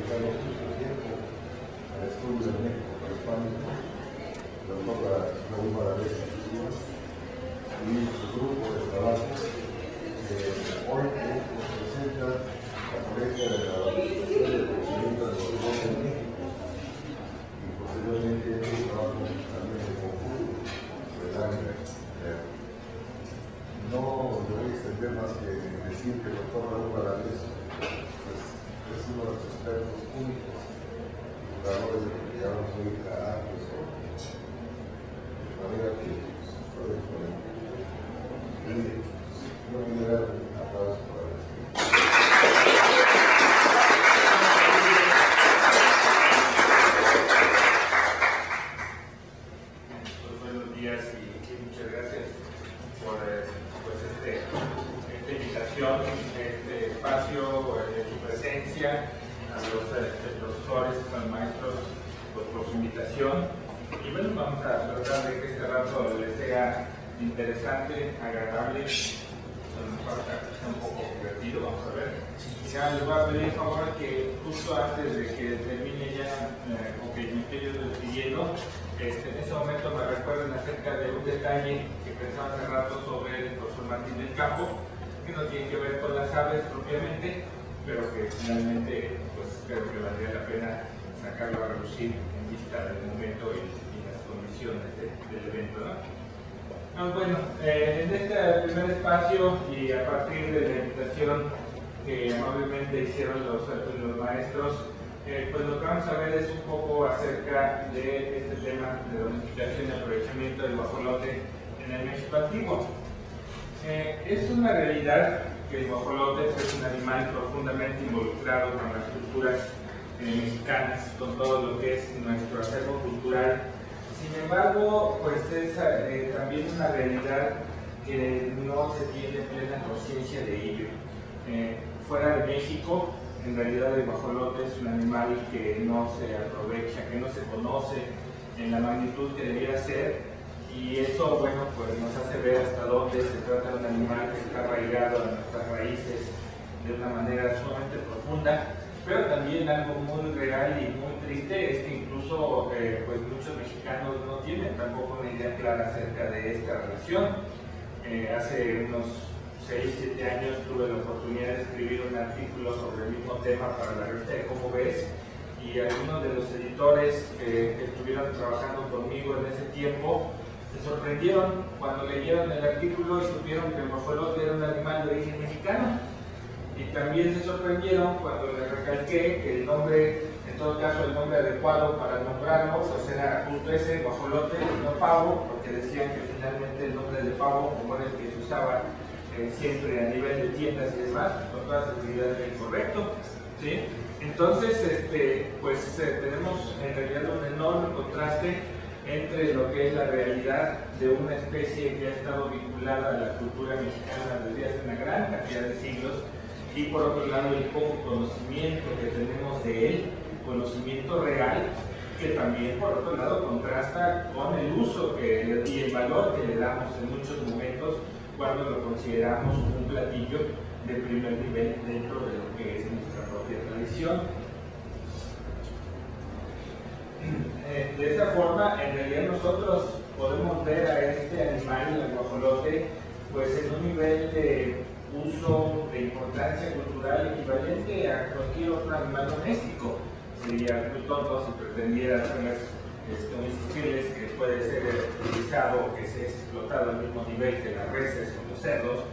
dedicado mucho tiempo al estudio de México prehispánico, el doctor Raúl Valadez y su grupo de trabajo, hoy nos presenta la ponencia de la conocimiento del Guajolote en México y posteriormente un trabajo también de conjunto de Lámina. No voy a extender más que decir que el doctor Raúl Valadez es uno de los expertos únicos jugadores de lo que llamamos hoy carácter, de manera que lo dejo en no me da un aplauso para esto. Buenos días y muchas gracias por esta invitación, este espacio, su presencia, a los profesores, a los maestros por su invitación. Y bueno, vamos a tratar de que este rato les sea interesante, agradable, un poco divertido, vamos a ver. Ya les voy a pedir por favor que justo antes de que termine ya, o que me esté yo despidiendo, en ese momento me recuerden acerca de un detalle que pensaba hace rato sobre el profesor Martín del Campo, que no tiene que ver con las aves propiamente, pero que finalmente pues creo que valdría la pena sacarlo a relucir en vista del momento y las condiciones del evento, ¿no? Bueno, en este primer espacio y a partir de la invitación que amablemente hicieron los maestros, pues lo que vamos a ver es un poco acerca de este tema de domesticación y aprovechamiento del guajolote en el México antiguo. Es una realidad que el guajolote es un animal profundamente involucrado con las culturas mexicanas, con todo lo que es nuestro acervo cultural. Sin embargo, pues es también una realidad que no se tiene plena conciencia de ello. Fuera de México, en realidad el guajolote es un animal que no se aprovecha, que no se conoce en la magnitud que debiera ser, y eso, bueno, pues nos hace ver hasta dónde se trata de un animal que está arraigado a nuestras raíces de una manera sumamente profunda. Pero también algo muy real y muy triste es que incluso pues muchos mexicanos no tienen tampoco una idea clara acerca de esta relación. Hace unos 6-7 años tuve la oportunidad de escribir un artículo sobre el mismo tema para la revista de Cómo Ves, y algunos de los editores que estuvieron trabajando conmigo en ese tiempo se sorprendieron cuando leyeron el artículo y supieron que el guajolote era un animal de origen mexicano. Y también se sorprendieron cuando les recalqué que el nombre, en todo caso el nombre adecuado para nombrarlo, pues era justo ese, guajolote, y no pavo, porque decían que finalmente el nombre de pavo, como era el que se usaba siempre a nivel de tiendas y demás, con toda seguridad era incorrecto, ¿sí? Entonces, pues tenemos en realidad un enorme contraste entre lo que es la realidad de una especie que ha estado vinculada a la cultura mexicana desde hace una gran cantidad de siglos, y por otro lado el poco conocimiento que tenemos de él, conocimiento real, que también por otro lado contrasta con el uso y el valor que le damos en muchos momentos cuando lo consideramos un platillo de primer nivel dentro de lo que es nuestra propia tradición. De esa forma, en realidad nosotros podemos ver a este animal, el guajolote, pues en un nivel de uso de importancia cultural equivalente a cualquier otro animal doméstico. Sería muy tonto si pretendiera ser insistirles que puede ser utilizado o que sea explotado al mismo nivel que las reses o los cerdos,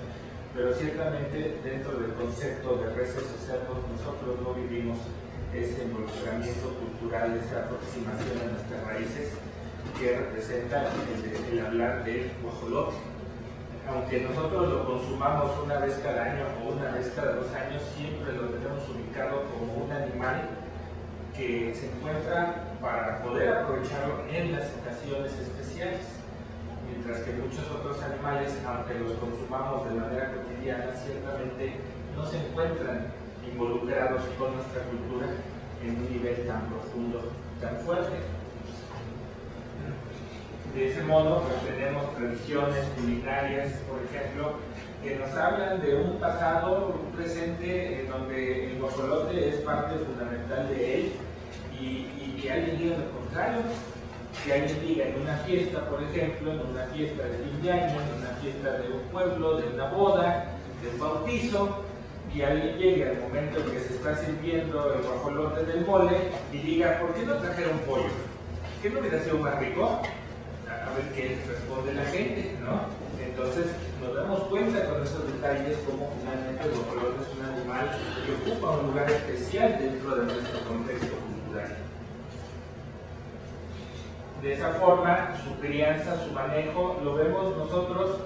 pero ciertamente dentro del concepto de reses o cerdos nosotros no vivimos ese involucramiento cultural, esa aproximación a nuestras raíces que representa el hablar del guajolote. Aunque nosotros lo consumamos una vez cada año o una vez cada 2 años, siempre lo tenemos ubicado como un animal que se encuentra para poder aprovecharlo en las ocasiones especiales, mientras que muchos otros animales, aunque los consumamos de manera cotidiana, ciertamente no se encuentran involucrados con nuestra cultura en un nivel tan profundo, tan fuerte. De ese modo, pues tenemos tradiciones culinarias, por ejemplo, que nos hablan de un pasado, un presente, en donde el guajolote es parte fundamental de él, y que alguien diga lo contrario, que alguien diga en una fiesta, por ejemplo, en una fiesta de fin de año, en una fiesta de un pueblo, de una boda, de un bautizo, y alguien llegue al momento en que se está sirviendo el guajolote del mole y diga, ¿por qué no trajeron pollo? ¿Qué no hubiera sido más rico? A ver qué responde la gente, ¿no? Entonces nos damos cuenta con esos detalles cómo finalmente el guajolote es un animal que ocupa un lugar especial dentro de nuestro contexto cultural. De esa forma, su crianza, su manejo, lo vemos nosotros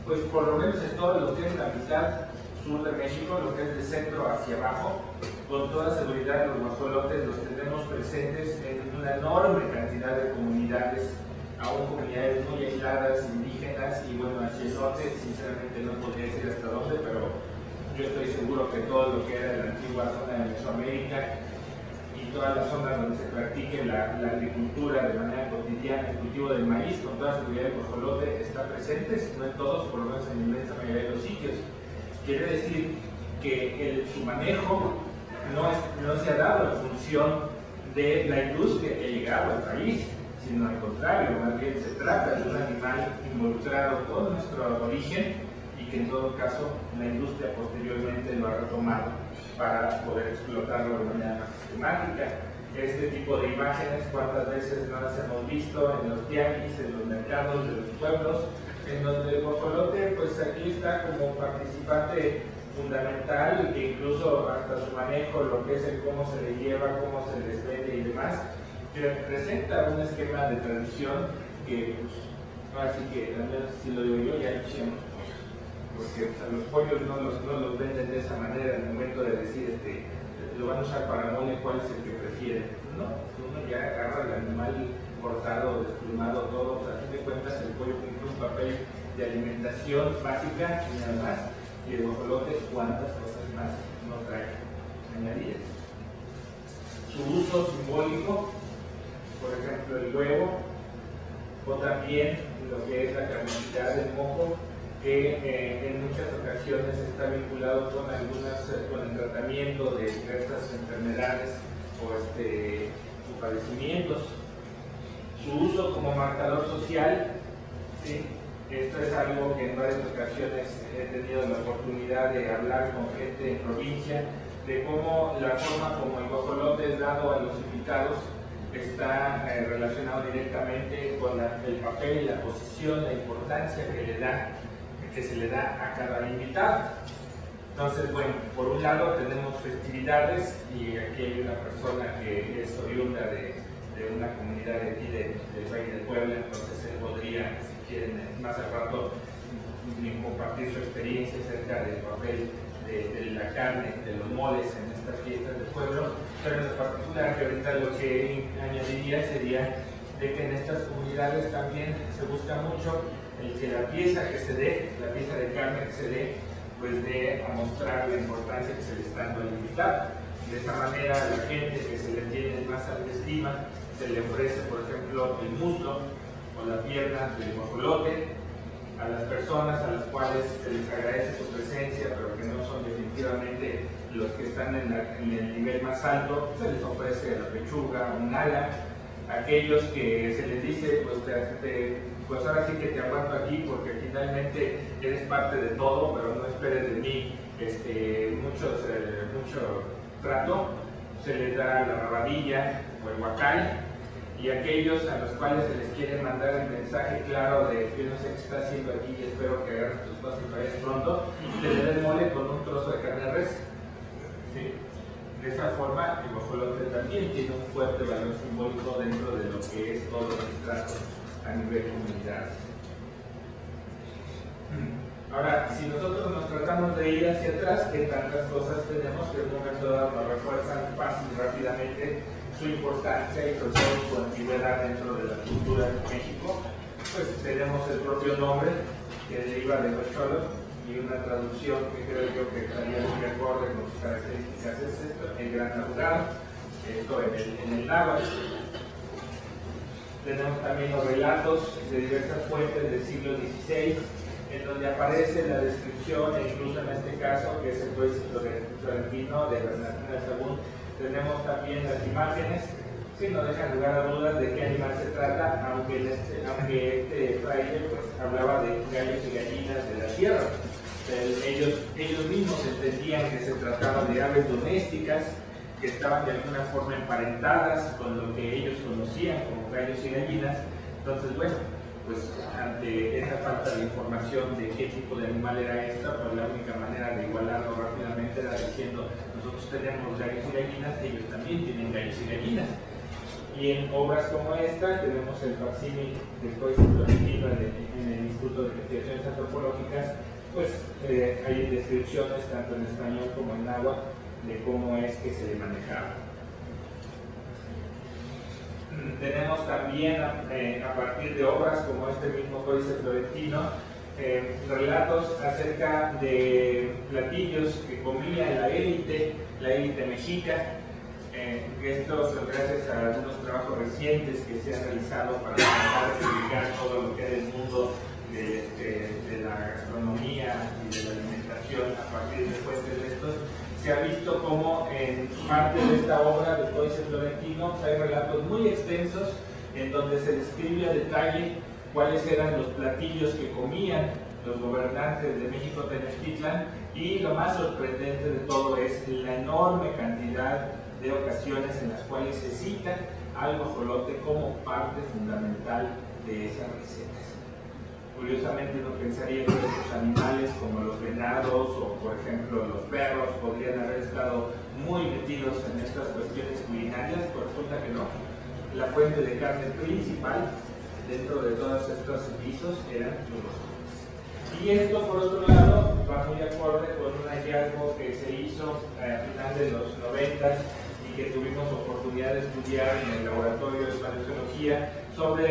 pues por lo menos en todo lo que es la mitad sur de México, lo que es de centro hacia abajo. Con toda seguridad los guajolotes los tenemos presentes en una enorme cantidad de comunidades, aún comunidades muy aisladas, indígenas, y bueno, hacia el norte, sinceramente no podría decir hasta dónde, pero yo estoy seguro que todo lo que era la antigua zona de Mesoamérica y toda la zona donde se practique la agricultura de manera cotidiana, el cultivo del maíz, con toda seguridad el guajolote está presente, no en todos, por lo menos en la inmensa mayoría de los sitios. Quiere decir que su manejo no se ha dado en función de la industria que ha llegado al país, sino al contrario, más bien se trata de un animal involucrado con nuestro origen y que en todo caso la industria posteriormente lo ha retomado para poder explotarlo de manera más sistemática. Este tipo de imágenes, cuántas veces no las hemos visto en los tianguis, en los mercados de los pueblos, en donde el guajolote pues aquí está como participante fundamental, e incluso hasta su manejo, lo que es el cómo se le lleva, cómo se les vende y demás, que representa un esquema de tradición que pues, así que al menos si lo digo yo, ya hicimos, porque o sea, los pollos no los venden de esa manera en el momento de decir lo van a usar para mole, cuál es el que prefieren. No, uno ya agarra el animal cortado, desplumado, todo, o sea, a fin de cuentas el pollo cumple un papel de alimentación básica y nada más, y el guajolote cuántas cosas más no trae añadidas. Su uso simbólico, por ejemplo el huevo, o también lo que es la carnosidad del mojo, que en muchas ocasiones está vinculado con el tratamiento de diversas enfermedades o padecimientos. Su uso como marcador social, ¿sí? Esto es algo que en varias ocasiones he tenido la oportunidad de hablar con gente en provincia, de cómo la forma como el guajolote es dado a los invitados está relacionado directamente con el papel, la posición, la importancia que se le da a cada invitado. Entonces, bueno, por un lado tenemos festividades, y aquí hay una persona que es oriunda de una comunidad de aquí del Valle de Puebla, entonces él podría, si quieren, más al rato compartir su experiencia acerca del papel de la carne, de los moles en estas fiestas del pueblo, pero en particular que ahorita lo que añadiría sería de que en estas comunidades también se busca mucho el que la pieza que se dé, la pieza de carne que se dé, pues dé a mostrar la importancia que se le está dando al invitado. De esta manera a la gente que se le tiene más alta estima, se le ofrece, por ejemplo, el muslo o la pierna del guajolote. A las personas a las cuales se les agradece su presencia, pero que no son definitivamente los que están en el nivel más alto, se les ofrece la pechuga, un ala. Aquellos que se les dice, pues ahora sí que te aguanto aquí porque finalmente eres parte de todo, pero no esperes de mí mucho trato, se les da la rabadilla o el huacal. Y aquellos a los cuales se les quiere mandar el mensaje claro de que no sé qué está haciendo aquí y espero que agarres tus cosas y vayas pronto, se le da el mole con un trozo de carne de res. ¿Sí? De esa forma, el guajolote también tiene un fuerte valor simbólico dentro de lo que es todo el trato a nivel comunidad. Ahora, si nosotros nos tratamos de ir hacia atrás, ¿qué tantas cosas tenemos que en un momento dado nos refuerzan fácil y rápidamente su importancia y sobre todo su antigüedad dentro de la cultura de México? Pues tenemos el propio nombre que deriva de Huacholo y una traducción que creo yo que estaría muy acorde con sus características es esto, el gran ahogado, esto en el náhuatl. Tenemos también los relatos de diversas fuentes del siglo XVI en donde aparece la descripción, e incluso en este caso, que es el Códice Florentino de Bernardino de Sahagún, tenemos también las imágenes, que no dejan lugar a dudas de qué animal se trata, aunque este fraile pues, hablaba de gallos y gallinas de la tierra. Ellos mismos entendían que se trataba de aves domésticas que estaban de alguna forma emparentadas con lo que ellos conocían como gallos y gallinas. Entonces, bueno, pues ante esta falta de información de qué tipo de animal era esta, pues la única manera de igualarlo rápidamente era diciendo: nosotros tenemos gallos y gallinas, ellos también tienen gallos y gallinas. Y en obras como esta tenemos el facsímil del Códice Florentino en el Instituto de Investigaciones Antropológicas. Pues hay descripciones tanto en español como en náhuatl de cómo es que se le manejaba. Tenemos también a partir de obras como este mismo Códice Florentino relatos acerca de platillos que comía la élite mexica. Esto es gracias a algunos trabajos recientes que se han realizado para tratar de explicar todo lo que es el mundo de la gastronomía y de la alimentación a partir de fuentes de estos. Se ha visto como en parte de esta obra del Códice Florentino hay relatos muy extensos en donde se describe a detalle cuáles eran los platillos que comían los gobernantes de México Tenochtitlan, y lo más sorprendente de todo es la enorme cantidad de ocasiones en las cuales se cita al guajolote como parte fundamental de esas recetas. Curiosamente uno pensaría que estos animales como los venados o por ejemplo los perros podrían haber estado muy metidos en estas cuestiones culinarias, pero resulta que no. La fuente de carne principal dentro de todos estos guisos eran los guajolotes. Y esto por otro lado va muy acorde con un hallazgo que se hizo a final de los 90 y que tuvimos oportunidad de estudiar en el laboratorio de paleontología sobre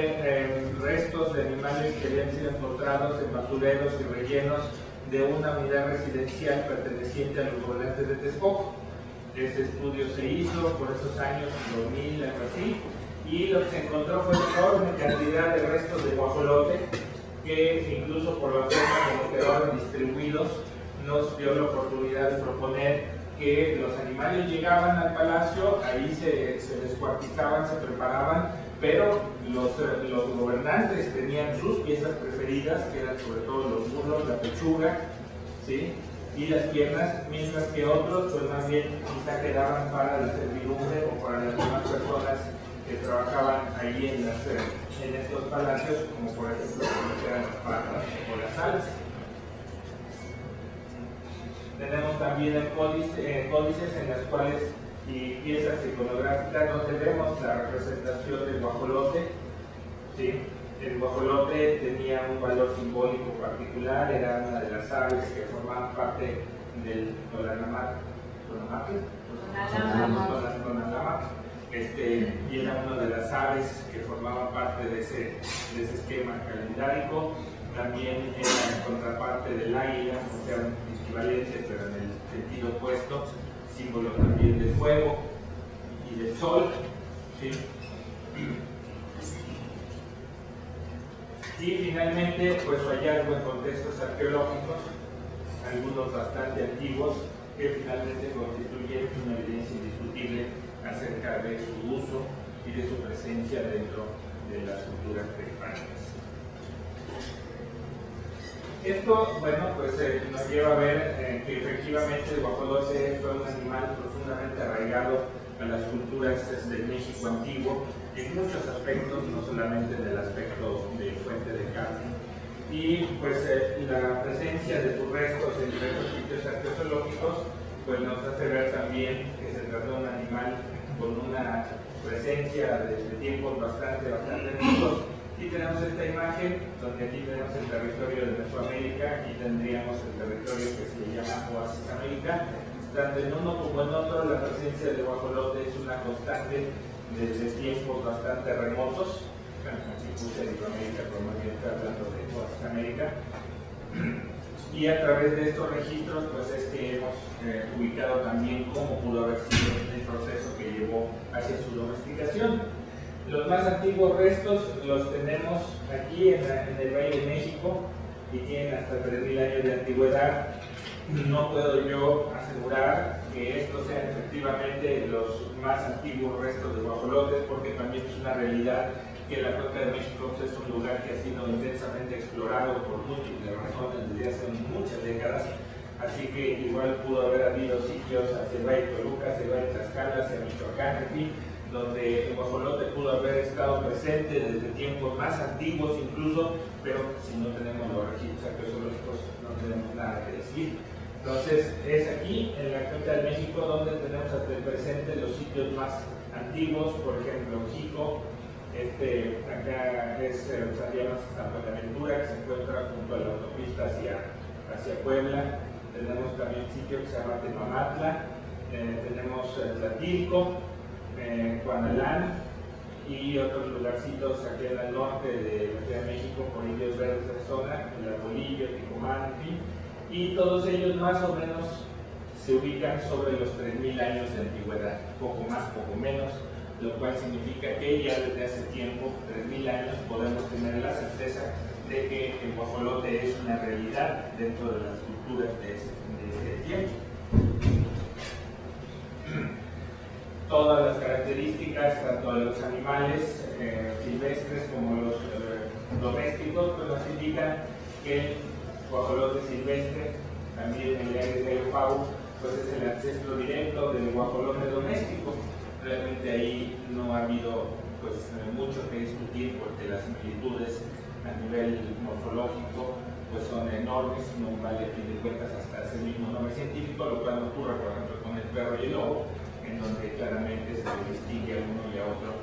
restos de animales que habían sido encontrados en basureros y rellenos de una unidad residencial perteneciente a los gobernantes de Texcoco. Ese estudio se hizo por esos años, 2000, algo así, y lo que se encontró fue una enorme cantidad de restos de guajolote que incluso por la forma como quedaron distribuidos nos dio la oportunidad de proponer que los animales llegaban al palacio, ahí se descuartizaban, se preparaban, pero los gobernantes tenían sus piezas preferidas, que eran sobre todo los muslos, la pechuga, ¿sí?, y las piernas, mientras que otros pues más bien quizá quedaban para la servidumbre o para las demás personas que trabajaban ahí en estos palacios, como por ejemplo eran las patas o las alas. Tenemos también códices en las cuales y piezas iconográficas donde vemos la representación del guajolote. ¿Sí? El guajolote tenía un valor simbólico particular, era una de las aves que formaban parte del Tonalamac, y era una de las aves que formaban parte de ese esquema calendárico. También era la contraparte del águila, o sea, un equivalente, pero en el sentido opuesto, símbolo también del fuego y del sol. ¿Sí? Y finalmente, pues hallazgo en contextos arqueológicos, algunos bastante antiguos, que finalmente constituyen una evidencia indiscutible acerca de su uso y de su presencia dentro de las culturas prehispánicas. Esto, bueno, pues nos lleva a ver que efectivamente el guajolote fue un animal profundamente arraigado a las culturas del México antiguo, en muchos aspectos, no solamente en el aspecto de fuente de carne. Y pues la presencia de sus restos en diversos sitios arqueológicos pues nos hace ver también que se trató de un animal con una presencia desde tiempos bastante antiguos. Y tenemos esta imagen donde aquí tenemos el territorio de Mesoamérica y tendríamos el territorio que se llama Oasis América. Tanto en uno como en otro la presencia de guajolote es una constante desde tiempos bastante remotos. Aquí puse Iberoamérica, pero más bien está hablando de Oasis América. Y a través de estos registros pues es que hemos ubicado también cómo pudo haber sido el proceso que llevó hacia su domesticación. Los más antiguos restos los tenemos aquí en el Valle de México, y tienen hasta 3.000 años de antigüedad, no puedo yo asegurar que estos sean efectivamente los más antiguos restos de guajolotes, porque también es una realidad que la Cuenca de México es un lugar que ha sido intensamente explorado por múltiples razones desde hace muchas décadas, así que igual pudo haber habido sitios hacia el Valle de Toluca, hacia el Valle de Tlaxcala, hacia Michoacán, en fin, donde el guajolote pudo haber estado presente desde tiempos más antiguos incluso, pero si no tenemos los registros arqueológicos no tenemos nada que decir. Entonces es aquí, en la Cuenca de México, donde tenemos hasta el presente los sitios más antiguos, por ejemplo, Jico, acá es San Buenaventura, que se encuentra junto a la autopista hacia Puebla. Tenemos también un sitio que se llama Temamatla, tenemos Tlatilco, Cuanalán y otros lugarcitos aquí en el norte de la Ciudad de México, por Indios Verdes de la zona, el Arbolillo, Ticomán, en fin, y todos ellos más o menos se ubican sobre los 3.000 años de antigüedad, poco más, poco menos, lo cual significa que ya desde hace tiempo, 3.000 años, podemos tener la certeza de que el guajolote es una realidad dentro de las culturas de ese tiempo. Todas las características, tanto de los animales silvestres como los domésticos, pues nos indican que el guajolote silvestre, también el Aedes aegypti, pues es el ancestro directo del guajolote doméstico. Realmente ahí no ha habido pues mucho que discutir, porque las similitudes a nivel morfológico pues son enormes, no vale a fin de cuentas hasta ese mismo nombre científico, lo cual no ocurre por ejemplo con el perro y el lobo, en donde claramente se distingue a uno y a otro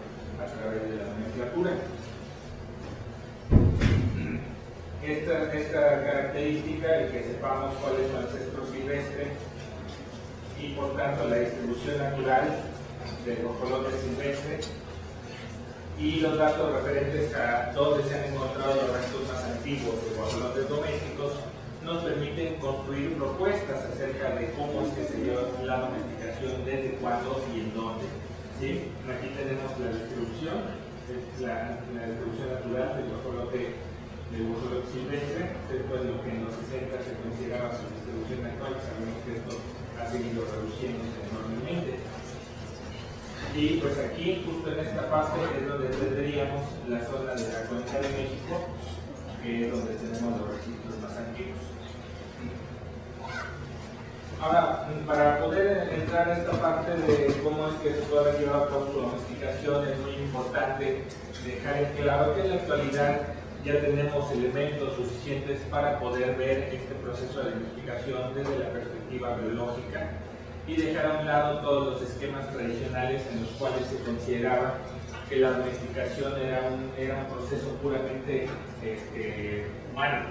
a través de la nomenclatura. Esta característica, el que sepamos cuál es su ancestro silvestre y por tanto la distribución natural del guajolote silvestre y los datos referentes a dónde se han encontrado los restos más antiguos de guajolotes domésticos, nos permiten construir propuestas acerca de cómo es que se lleva la domesticación, desde cuándo y en dónde. ¿Sí? Aquí tenemos la distribución, la distribución natural del guajolote silvestre. Después lo que en los 60 se consideraba su distribución actual, sabemos que esto ha seguido reduciéndose enormemente. Y pues aquí, justo en esta parte, es donde tendríamos la zona de la Cuenca de México, que es donde tenemos los registros más antiguos. Ahora, para poder entrar a esta parte de cómo es que se puede haber llevado por su domesticación, es muy importante dejar en claro que en la actualidad ya tenemos elementos suficientes para poder ver este proceso de domesticación desde la perspectiva biológica y dejar a un lado todos los esquemas tradicionales en los cuales se consideraba que la domesticación era un proceso puramente humano,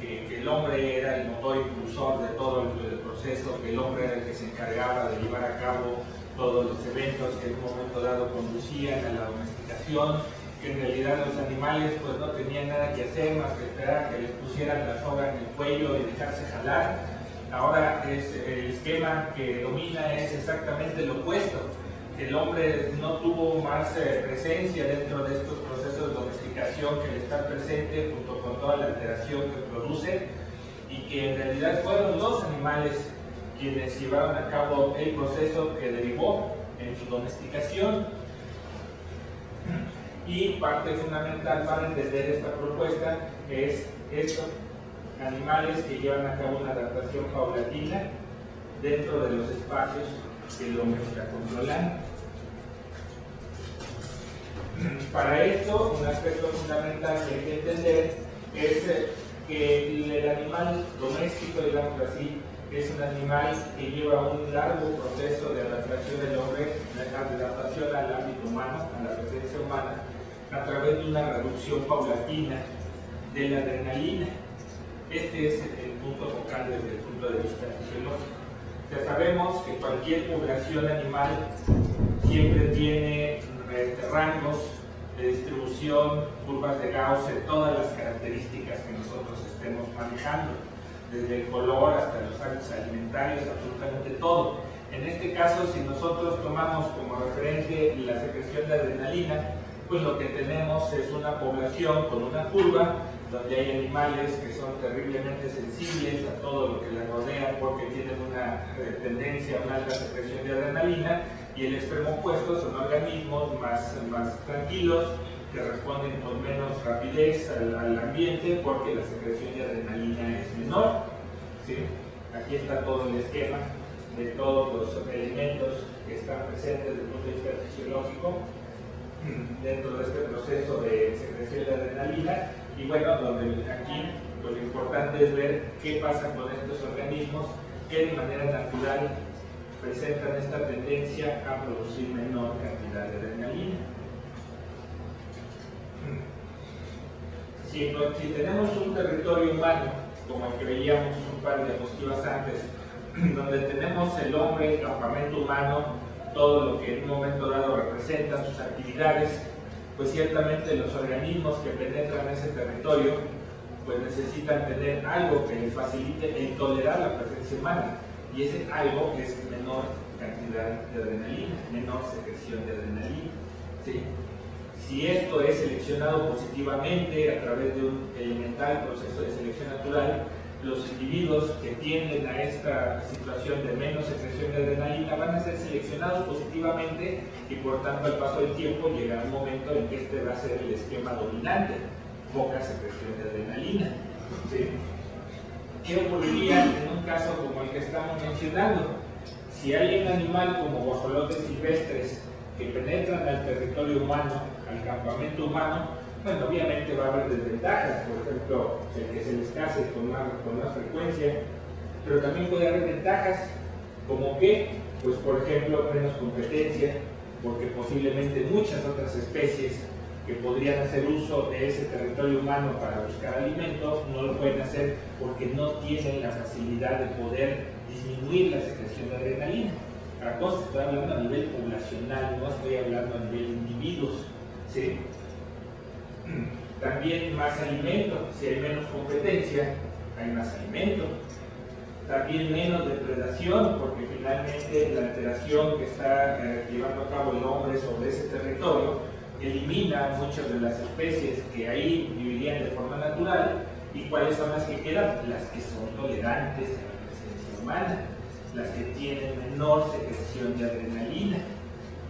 que el hombre era el motor impulsor de todo el proceso, que el hombre era el que se encargaba de llevar a cabo todos los eventos que en un momento dado conducían a la domesticación, que en realidad los animales pues no tenían nada que hacer más que esperar a que les pusieran la soga en el cuello y dejarse jalar. Ahora el esquema que domina es exactamente lo opuesto. El hombre no tuvo más presencia dentro de estos procesos de domesticación que el estar presente junto con toda la alteración que produce, y que en realidad fueron los animales quienes llevaron a cabo el proceso que derivó en su domesticación. Y parte fundamental para entender esta propuesta es esto: animales que llevan a cabo una adaptación paulatina dentro de los espacios que el hombre está controlando. Para esto, un aspecto fundamental que hay que entender es que el animal doméstico, digamos así, es un animal que lleva un largo proceso de adaptación del hombre, de adaptación al ámbito humano, a la presencia humana, a través de una reducción paulatina de la adrenalina. Este es el punto focal desde el punto de vista fisiológico. Ya sabemos que cualquier población animal siempre tiene rangos de distribución, curvas de Gauss, todas las características que nosotros estemos manejando, desde el color hasta los hábitos alimentarios, absolutamente todo. En este caso, si nosotros tomamos como referente la secreción de adrenalina, pues lo que tenemos es una población con una curva donde hay animales que son terriblemente sensibles a todo lo que les rodea porque tienen una tendencia a una alta secreción de adrenalina, y el extremo opuesto son organismos más tranquilos, que responden con menos rapidez al ambiente porque la secreción de adrenalina es menor. ¿Sí? Aquí está todo el esquema de todos los elementos que están presentes desde el punto de vista fisiológico dentro de este proceso de secreción de adrenalina. Y bueno, donde aquí pues, lo importante es ver qué pasa con estos organismos que de manera natural presentan esta tendencia a producir menor cantidad de adrenalina. Si tenemos un territorio humano, como el que veíamos un par de diapositivas antes, donde tenemos el hombre, el campamento humano, todo lo que en un momento dado representa sus actividades, pues ciertamente los organismos que penetran ese territorio pues necesitan tener algo que les facilite el tolerar la presencia humana, y ese algo es menor cantidad de adrenalina, menor secreción de adrenalina. ¿Sí? Si esto es seleccionado positivamente a través de un elemental proceso de selección natural, los individuos que tienden a esta situación de menos secreción de adrenalina van a ser seleccionados positivamente, y por tanto al paso del tiempo llegará un momento en que este va a ser el esquema dominante, poca secreción de adrenalina. ¿Sí? ¿Qué ocurriría en un caso como el que estamos mencionando? Si hay un animal como guajolotes silvestres que penetran al territorio humano, al campamento humano, bueno, obviamente va a haber desventajas, por ejemplo, el que se les case con más frecuencia, pero también puede haber ventajas, como que, pues por ejemplo, menos competencia, porque posiblemente muchas otras especies que podrían hacer uso de ese territorio humano para buscar alimento, no lo pueden hacer porque no tienen la facilidad de poder disminuir la secreción de adrenalina. Acá estoy hablando a nivel poblacional, no estoy hablando a nivel individuos. ¿Sí? También más alimento, si hay menos competencia, hay más alimento. También menos depredación, porque finalmente la alteración que está llevando a cabo el hombre sobre ese territorio elimina muchas de las especies que ahí vivirían de forma natural. ¿Y cuáles son las que quedan? Las que son tolerantes a la presencia humana, las que tienen menor secreción de adrenalina.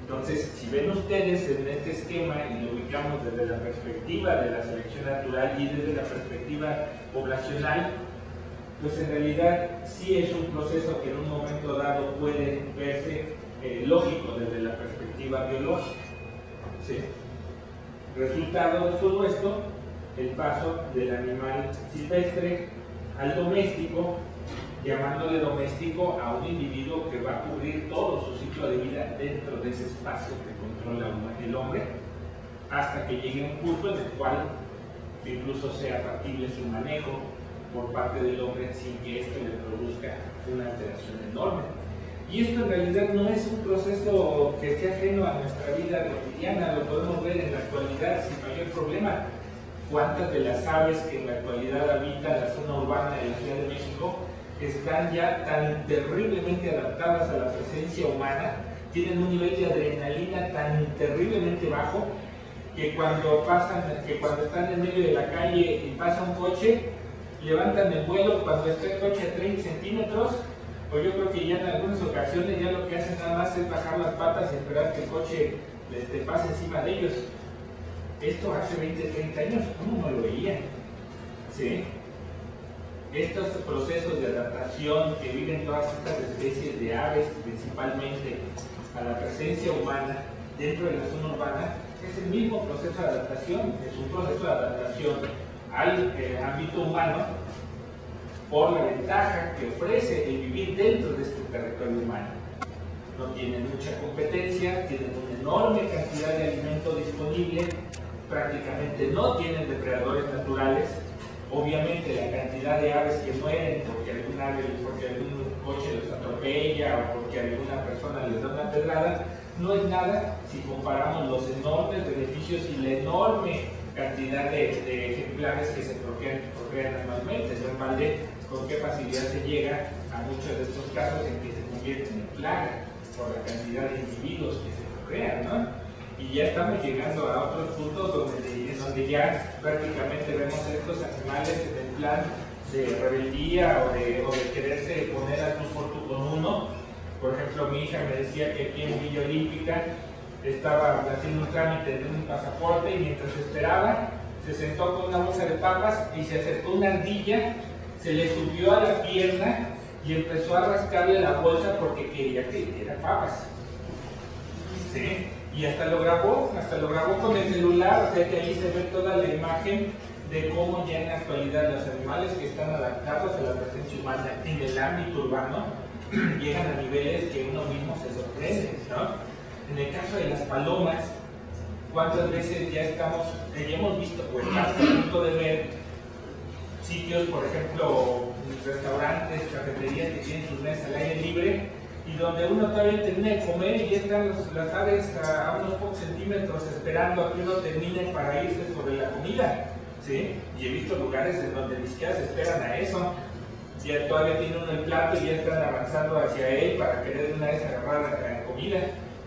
Entonces, si ven ustedes en este esquema y lo ubicamos desde la perspectiva de la selección natural y desde la perspectiva poblacional, pues en realidad sí es un proceso que en un momento dado puede verse lógico desde la perspectiva biológica. ¿Sí? Resultado de todo esto, el paso del animal silvestre al doméstico, llamándole doméstico a un individuo que va a cubrir todo su ciclo de vida dentro de ese espacio que controla el hombre, hasta que llegue a un punto en el cual incluso sea factible su manejo por parte del hombre sin que esto le produzca una alteración enorme. Y esto en realidad no es un proceso que esté ajeno a nuestra vida cotidiana, lo podemos ver en la actualidad sin mayor problema. ¿Cuántas de las aves que en la actualidad habitan la zona urbana de la Ciudad de México están ya tan terriblemente adaptadas a la presencia humana, tienen un nivel de adrenalina tan terriblemente bajo, que cuando están en medio de la calle y pasa un coche, levantan el vuelo cuando está el coche a 30 centímetros, o yo creo que ya en algunas ocasiones ya lo que hacen nada más es bajar las patas y esperar que el coche pase encima de ellos. Esto hace 20, 30 años, ¿cómo no lo veían? ¿Sí? Estos procesos de adaptación que viven todas estas especies de aves, principalmente a la presencia humana dentro de la zona urbana, es el mismo proceso de adaptación, es un proceso de adaptación al ámbito humano por la ventaja que ofrece el vivir dentro de este territorio humano. No tienen mucha competencia, tienen una enorme cantidad de alimento disponible, prácticamente no tienen depredadores naturales. Obviamente la cantidad de aves que mueren porque algún coche los atropella o porque alguna persona les da una pedrada, no es nada si comparamos los enormes beneficios y la enorme cantidad de ejemplares que se procrean anualmente. No es balde con qué facilidad se llega a muchos de estos casos en que se convierten en plaga por la cantidad de individuos que se procrean, ¿no? Y ya estamos llegando a otros puntos en donde ya prácticamente vemos a estos animales en el plan de rebeldía o de quererse poner a tú por tú con uno. Por ejemplo, mi hija me decía que aquí en Villa Olímpica estaba haciendo un trámite de un pasaporte y mientras esperaba se sentó con una bolsa de papas y se acercó una ardilla, se le subió a la pierna y empezó a rascarle la bolsa porque quería que diera papas. ¿Sí? Y hasta lo grabó con el celular, o sea que ahí se ve toda la imagen de cómo ya en la actualidad los animales que están adaptados a la presencia humana en el ámbito urbano llegan a niveles que uno mismo se sorprende, ¿no? En el caso de las palomas, ¿cuántas veces ya hemos visto o estamos a punto de ver sitios, por ejemplo, restaurantes, cafeterías que tienen sus mesas al aire libre y donde uno todavía termina de comer y ya están las aves a unos pocos centímetros esperando a que uno termine para irse sobre la comida? ¿Sí? Y he visto lugares en donde ni siquiera se esperan a eso. Ya todavía tiene uno el plato y ya están avanzando hacia él para querer de una vez agarrar la comida.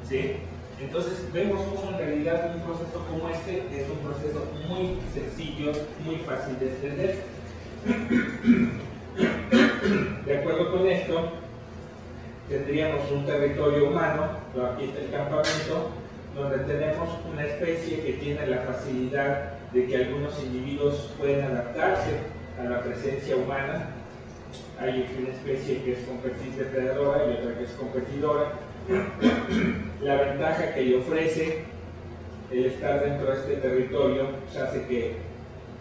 ¿Sí? Entonces vemos cómo en realidad un proceso como este es un proceso muy sencillo, muy fácil de entender. De acuerdo con esto, tendríamos un territorio humano, aquí está el campamento, donde tenemos una especie que tiene la facilidad de que algunos individuos pueden adaptarse a la presencia humana. Hay una especie que es depredadora y otra que es competidora. La ventaja que le ofrece el estar dentro de este territorio pues, hace que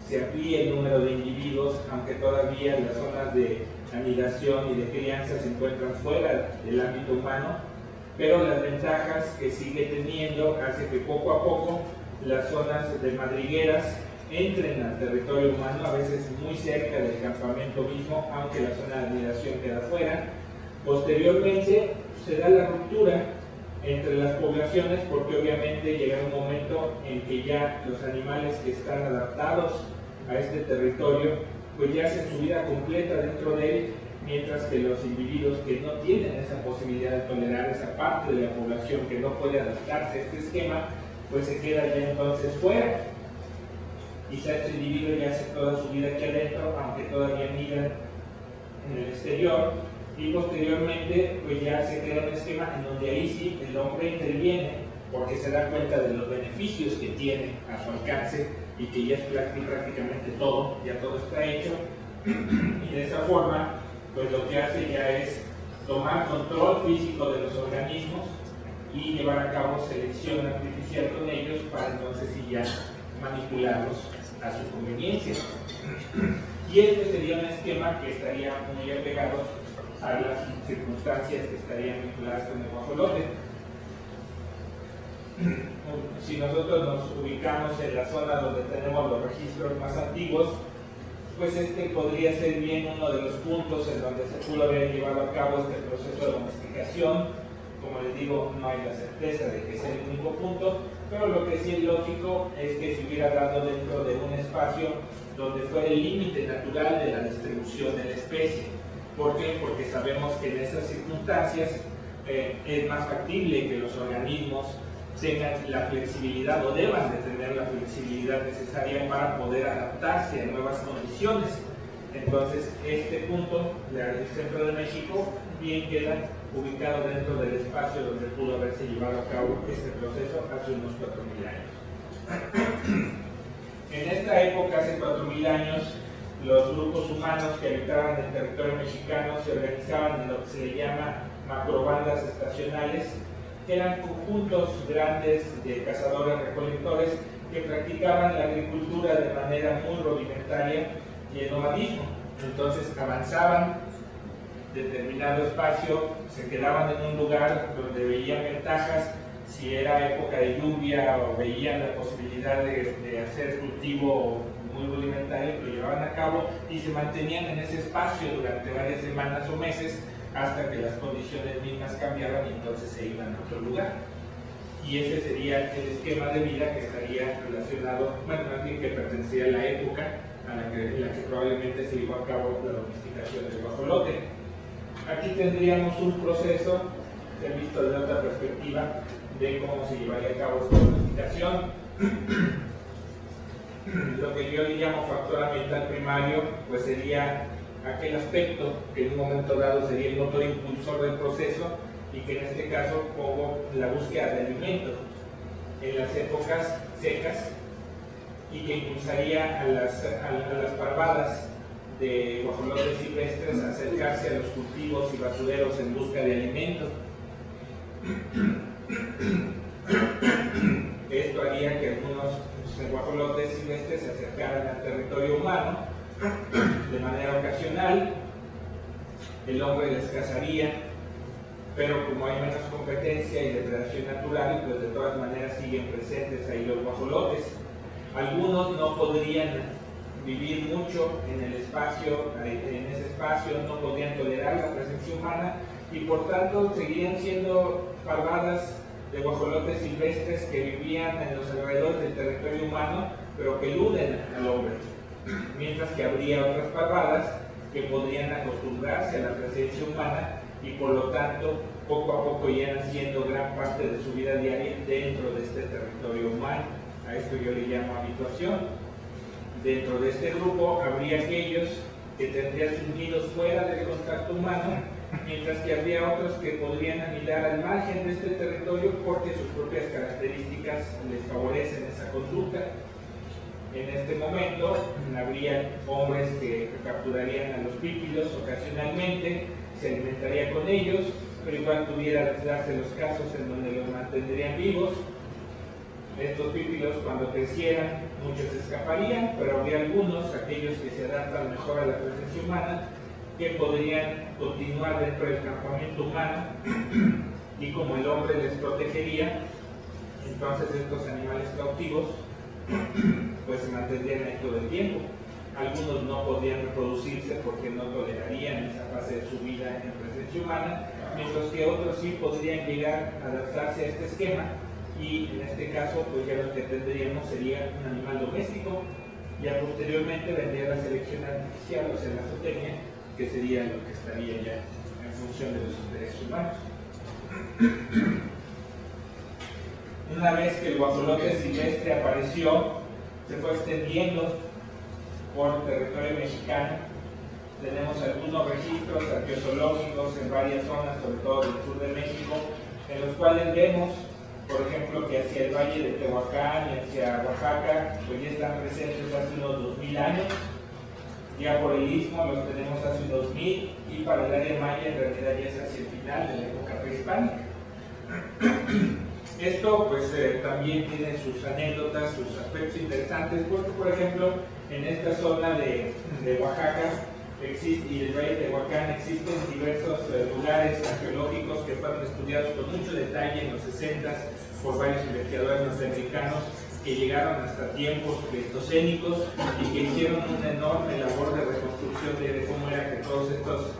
se amplíe el número de individuos, aunque todavía las zonas de anidación y de crianza se encuentran fuera del ámbito humano, pero las ventajas que sigue teniendo hace que poco a poco las zonas de madrigueras entren al territorio humano, a veces muy cerca del campamento mismo, aunque la zona de anidación queda fuera. Posteriormente se da la ruptura entre las poblaciones porque obviamente llega un momento en que ya los animales que están adaptados a este territorio pues ya hacen su vida completa dentro de él, mientras que los individuos que no tienen esa posibilidad de tolerar esa parte de la población que no puede adaptarse a este esquema, pues se queda ya entonces fuera. Quizá este individuo ya hace toda su vida aquí adentro, aunque todavía miran en el exterior, y posteriormente pues ya se crea un esquema en donde ahí sí el hombre interviene porque se da cuenta de los beneficios que tiene a su alcance y que ya es prácticamente todo, ya todo está hecho, y de esa forma pues lo que hace ya es tomar control físico de los organismos y llevar a cabo selección artificial con ellos para entonces sí ya manipularlos a su conveniencia. Y este sería un esquema que estaría muy apegado a las circunstancias que estarían vinculadas con el guajolote. Si nosotros nos ubicamos en la zona donde tenemos los registros más antiguos, pues este podría ser bien uno de los puntos en donde se pudo haber llevado a cabo este proceso de domesticación. Como les digo, no hay la certeza de que sea el único punto, pero lo que sí es lógico es que se hubiera dado dentro de un espacio donde fuera el límite natural de la distribución de la especie. ¿Por qué? Porque sabemos que en esas circunstancias es más factible que los organismos tengan la flexibilidad o deban de tener la flexibilidad necesaria para poder adaptarse a nuevas condiciones. Entonces, este punto del centro de México bien queda ubicado dentro del espacio donde pudo haberse llevado a cabo este proceso hace unos 4.000 años. En esta época, hace 4.000 años, los grupos humanos que habitaban el territorio mexicano se organizaban en lo que se le llama macrobandas estacionales, que eran conjuntos grandes de cazadores-recolectores que practicaban la agricultura de manera muy rudimentaria y el nomadismo. Entonces avanzaban determinado espacio, se quedaban en un lugar donde veían ventajas, si era época de lluvia o veían la posibilidad de hacer cultivo muy rudimentario, lo llevaban a cabo y se mantenían en ese espacio durante varias semanas o meses hasta que las condiciones mismas cambiaban y entonces se iban a otro lugar. Y ese sería el esquema de vida que estaría relacionado, bueno, más bien que pertenecía a la época en la que probablemente se llevó a cabo la domesticación del guajolote. Aquí tendríamos un proceso, se ha visto de otra perspectiva perspectiva de cómo se llevaría a cabo esta domesticación. Lo que yo le llamo factor ambiental primario, pues sería aquel aspecto que en un momento dado sería el motor impulsor del proceso y que en este caso como la búsqueda de alimento en las épocas secas y que impulsaría a las parvadas de guajolotes silvestres a acercarse a los cultivos y basureros en busca de alimento. Esto haría que algunos guajolotes silvestres se acercaran al territorio humano de manera ocasional. El hombre les cazaría, pero como hay menos competencia y depredación natural, pues de todas maneras siguen presentes ahí los guajolotes. Algunos no podrían vivir mucho en el espacio, en ese espacio, no podrían tolerar la presencia humana y por tanto seguirían siendo parvadas de guajolotes silvestres que vivían en los alrededores del territorio humano, pero que eluden al hombre, mientras que habría otras parvadas que podrían acostumbrarse a la presencia humana y por lo tanto poco a poco irían haciendo gran parte de su vida diaria dentro de este territorio humano. A esto yo le llamo habituación. Dentro de este grupo habría aquellos que tendrían sus nidos fuera del contacto humano, mientras que habría otros que podrían anidar al margen de este territorio porque sus propias características les favorecen esa conducta. En este momento habría hombres que capturarían a los pípilos ocasionalmente, se alimentaría con ellos, pero igual pudiera darse los casos en donde los mantendrían vivos. Estos pípilos cuando crecieran, muchos escaparían, pero habría algunos, aquellos que se adaptan mejor a la presencia humana, que podrían continuar dentro del campamento humano y como el hombre les protegería, entonces estos animales cautivos pues se mantendrían ahí todo el tiempo. Algunos no podrían reproducirse porque no tolerarían esa fase de su vida en presencia humana, mientras que otros sí podrían llegar a adaptarse a este esquema y en este caso pues ya lo que tendríamos sería un animal doméstico. Ya posteriormente vendría la selección artificial, o sea la zootecnia, que sería lo que estaría ya en función de los intereses humanos. Una vez que el guajolote silvestre apareció, se fue extendiendo por el territorio mexicano. Tenemos algunos registros arqueológicos en varias zonas, sobre todo del sur de México, en los cuales vemos, por ejemplo, que hacia el valle de Tehuacán y hacia Oaxaca, pues ya están presentes hace unos 2000 años. Ya por el istmo los tenemos hace unos 1000 y para el área maya en realidad ya es hacia el final de la época prehispánica. Esto pues también tiene sus anécdotas, sus aspectos interesantes, porque por ejemplo en esta zona de Oaxaca y el valle de Tehuacán existen diversos lugares arqueológicos que fueron estudiados con mucho detalle en los 60s por varios investigadores norteamericanos que llegaron hasta tiempos pleistocénicos y que hicieron una enorme labor de reconstrucción de cómo era que todos estos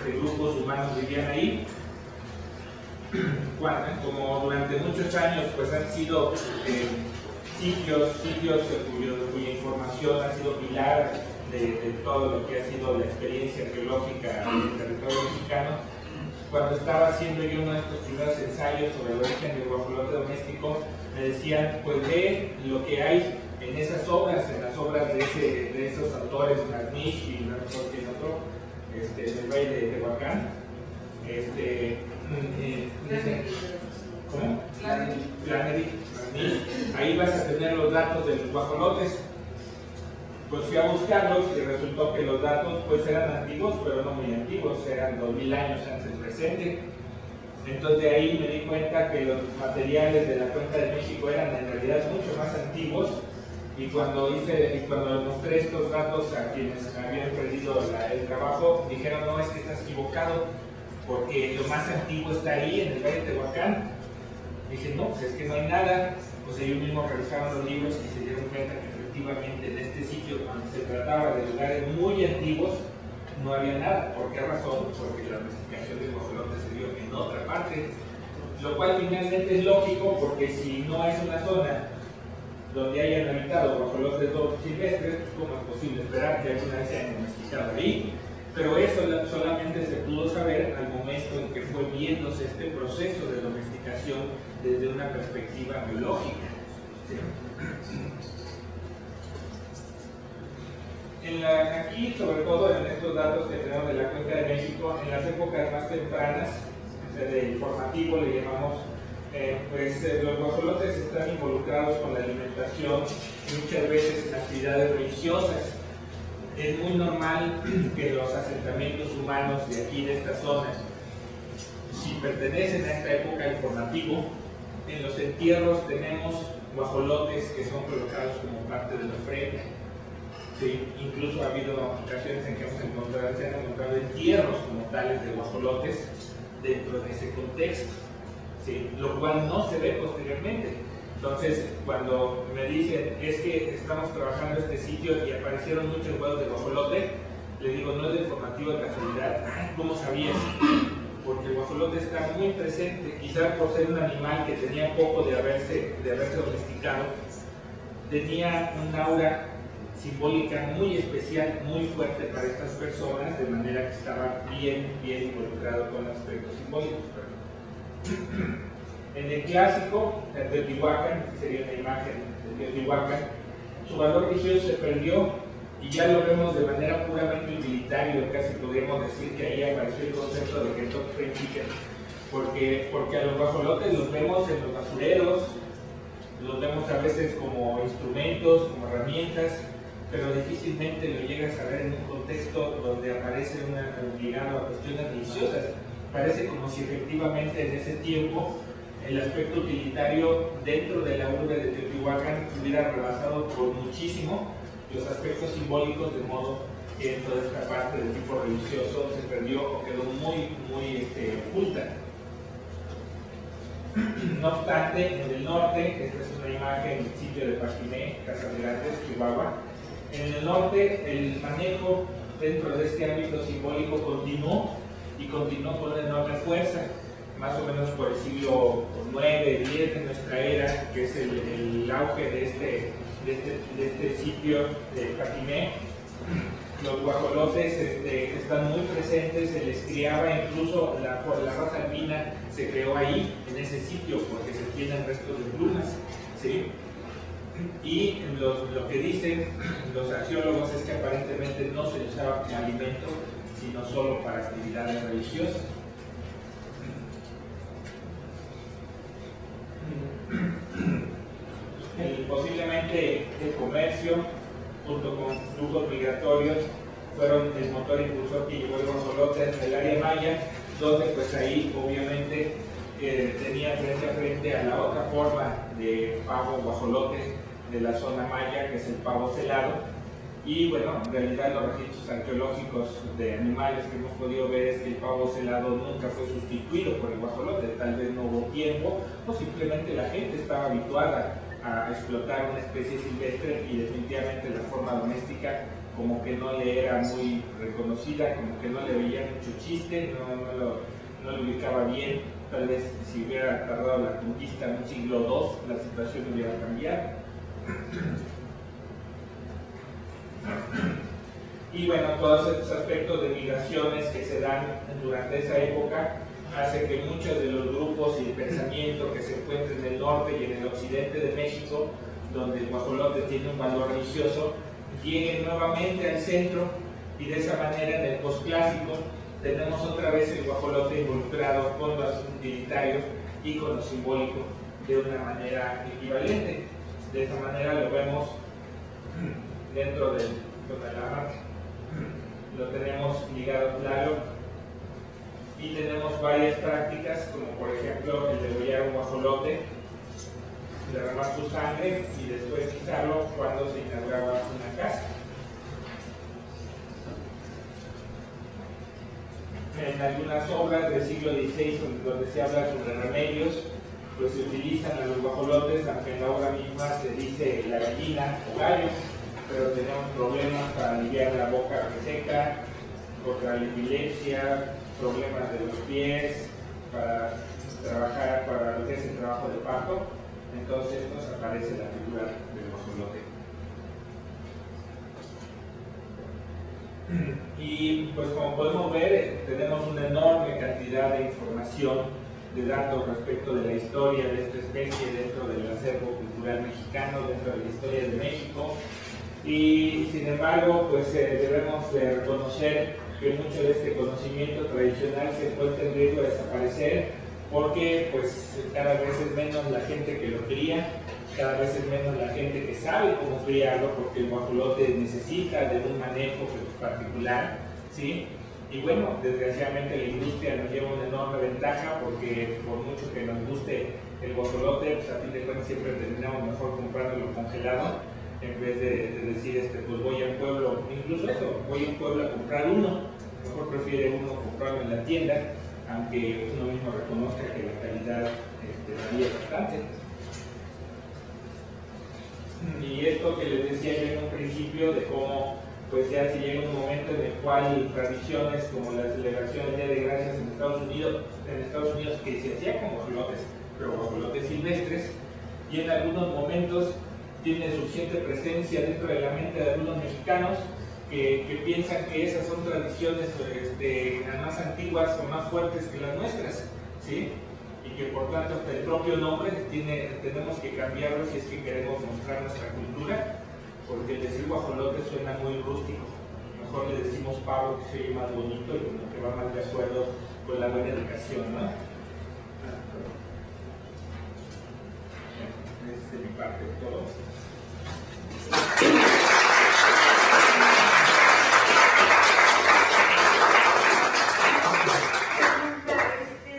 grupos humanos vivían ahí. Bueno, como durante muchos años pues han sido sitios cuya información ha sido pilar de todo lo que ha sido la experiencia arqueológica en el territorio mexicano. Cuando estaba haciendo yo uno de estos primeros ensayos sobre el origen del guajolote doméstico, me decían, pues ve lo que hay en esas obras, en las obras de esos autores, Magnish y no recuerdo quién otro, del valle de Tehuacán. ¿Cómo? Flannery, ahí vas a tener los datos de los guajolotes. Pues fui a buscarlos y resultó que los datos pues eran antiguos, pero no muy antiguos, eran 2000 años antes del presente. Entonces de ahí me di cuenta que los materiales de la cuenca de México eran en realidad mucho más antiguos y cuando les mostré estos datos a quienes habían perdido el trabajo, dijeron no, es que estás equivocado porque lo más antiguo está ahí en el valle de Tehuacán. Dije no, pues es que no hay nada. Pues ellos mismos revisaron los libros y se dieron cuenta que efectivamente en este sitio, cuando se trataba de lugares muy antiguos, no había nada. ¿Por qué razón? Porque la domesticación del guajolote se dio en otra parte, lo cual finalmente es lógico porque si no es una zona donde hayan habitado guajolotes silvestres, pues ¿cómo es posible esperar que alguna vez se hayan domesticado ahí? pero eso solamente se pudo saber al momento en que fue viéndose este proceso de domesticación desde una perspectiva biológica. ¿Sí? Aquí, sobre todo en estos datos que tenemos de la Cuenca de México, en las épocas más tempranas, del formativo le llamamos, los guajolotes están involucrados con la alimentación y muchas veces en actividades religiosas. Es muy normal que los asentamientos humanos de aquí, de esta zona, si pertenecen a esta época del formativo, en los entierros tenemos guajolotes que son colocados como parte de la ofrenda. Sí, incluso ha habido ocasiones en que se han encontrado entierros como tales de guajolotes dentro de ese contexto, ¿sí? Lo cual no se ve posteriormente. Entonces, cuando me dicen, es que estamos trabajando este sitio y aparecieron muchos huevos de guajolote, le digo, no es de informativo de casualidad. Ay, ¿cómo sabías? Porque el guajolote está muy presente, quizás por ser un animal que tenía poco de haberse domesticado, tenía un aura simbólica muy especial, muy fuerte para estas personas, de manera que estaba bien involucrado con aspectos simbólicos. En el clásico, el Teotihuacán, sería una imagen de Teotihuacán, su valor religioso se perdió y ya lo vemos de manera puramente utilitaria, casi podríamos decir que ahí apareció el concepto de Kentucky Fried Chicken, porque a los guajolotes los vemos en los basureros, los vemos a veces como instrumentos, como herramientas, pero difícilmente lo llegas a ver en un contexto donde aparece ligado a cuestiones religiosas. Parece como si efectivamente en ese tiempo el aspecto utilitario dentro de la urbe de Teotihuacán hubiera rebasado por muchísimo los aspectos simbólicos, de modo que toda esta parte del tipo religioso se perdió o quedó muy oculta. No obstante, en el norte, esta es una imagen del sitio de Paquimé, Casa de Grandes, Chihuahua. En el norte, el manejo dentro de este ámbito simbólico continuó con una enorme fuerza, más o menos por el siglo IX, X de nuestra era, que es el auge de este sitio de Paquimé. Los guajolotes están muy presentes, se les criaba, incluso la raza albina se creó ahí, en ese sitio, porque se tienen restos de plumas, ¿sí? Y lo que dicen los arqueólogos es que aparentemente no se usaba como alimento, sino solo para actividades religiosas. Posiblemente el comercio, junto con flujos migratorios, fueron el motor impulsor que llevó el guajolote hacia el área maya, donde pues ahí obviamente tenía frente a frente a la otra forma de pavo guajolote de la zona maya, que es el pavo celado. Y bueno, en realidad los registros arqueológicos de animales que hemos podido ver es que el pavo celado nunca fue sustituido por el guajolote, tal vez no hubo tiempo o simplemente la gente estaba habituada a explotar una especie silvestre y definitivamente la forma doméstica como que no le era muy reconocida, como que no le veía mucho chiste, no lo ubicaba bien. Tal vez si hubiera tardado la conquista en un siglo II, la situación hubiera cambiado. Y bueno, todos estos aspectos de migraciones que se dan durante esa época hace que muchos de los grupos y el pensamiento que se encuentran en el norte y en el occidente de México, donde el guajolote tiene un valor religioso, lleguen nuevamente al centro, y de esa manera en el posclásico tenemos otra vez el guajolote involucrado con los utilitarios y con lo simbólico de una manera equivalente. De esa manera lo vemos dentro del Tonalá, lo tenemos ligado claro, y tenemos varias prácticas, como por ejemplo el degollar un guajolote, derramar su sangre y después quitarlo cuando se inauguraba una casa. En algunas obras del siglo XVI donde se habla sobre remedios, pues se utilizan a los guajolotes, aunque en la obra misma se dice la gallina o gallo, pero tenemos problemas para aliviar la boca reseca, contra la epilepsia, problemas de los pies, para trabajar, para lo que es el trabajo de parto. Entonces nos aparece la figura del guajolote. Y pues como podemos ver, tenemos una enorme cantidad de información, de datos respecto de la historia de esta especie dentro del acervo cultural mexicano, dentro de la historia de México. Y sin embargo, pues debemos de reconocer que mucho de este conocimiento tradicional se encuentra en riesgo de desaparecer, porque pues cada vez es menos la gente que lo cría, cada vez es menos la gente que sabe cómo criarlo, porque el guajolote necesita de un manejo particular, ¿sí? Y bueno, desgraciadamente la industria nos lleva una enorme ventaja, porque por mucho que nos guste el guajolote, pues a fin de cuentas siempre terminamos mejor comprándolo congelado, en vez de decir, pues voy al pueblo, incluso eso, voy al pueblo a comprar uno, mejor prefiere uno comprarlo en la tienda, aunque uno mismo reconozca que la calidad varía bastante. Y esto que les decía yo en un principio, de cómo pues ya se llega un momento en el cual tradiciones como la celebración del Día de Gracias en Estados Unidos que se hacía con guajolotes, pero guajolotes silvestres, y en algunos momentos tiene suficiente presencia dentro de la mente de algunos mexicanos que piensan que esas son tradiciones más antiguas o más fuertes que las nuestras, ¿sí? Y que por tanto hasta el propio nombre tenemos que cambiarlo si es que queremos mostrar nuestra cultura, porque el decir guajolote suena muy rústico. Mejor le decimos pavo, que se oye más bonito y como que va más de acuerdo con la buena educación, ¿no? Es de mi parte todo.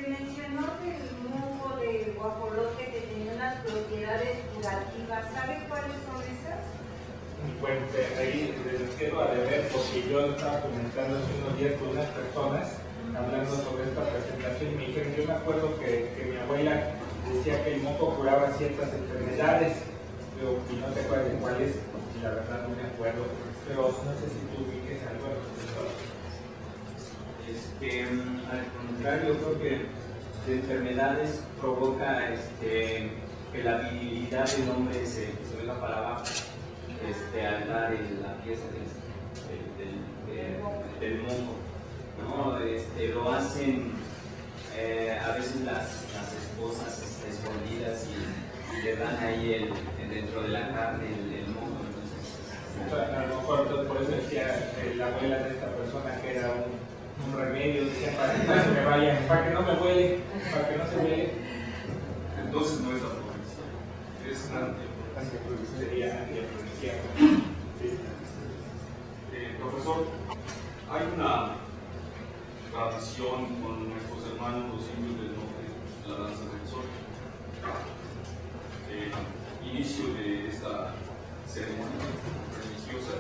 Mencionó que el musgo de guajolote que tenía unas propiedades curativas. ¿Sabe cuáles son esas? Bueno, ahí les quedo a deber, porque yo estaba comentando hace unos días con unas personas hablando sobre esta presentación y me dijeron, yo me acuerdo que mi abuela decía que el moco curaba ciertas enfermedades, pero y no te acuerdas de cuáles, y la verdad no me acuerdo, pero no sé si tú ubiques algo al respecto. Al contrario, yo creo que de enfermedades provoca que la virilidad del hombre se oiga para abajo al dar la pieza del moco, ¿no? Lo hacen a veces las esposas escondidas y le dan ahí dentro de la carne el moco. Entonces, a lo mejor entonces, por eso decía la abuela de esta persona que era un remedio, decía, para que no se me vaya, para que no me huele, para que no se huele. Entonces no es afrodisíaco, es antiafrodisíaco. Sería antiafrodisíaco. Sí. Profesor, hay una tradición con nuestros hermanos los indios del norte, la danza del sol. Inicio de esta ceremonia religiosa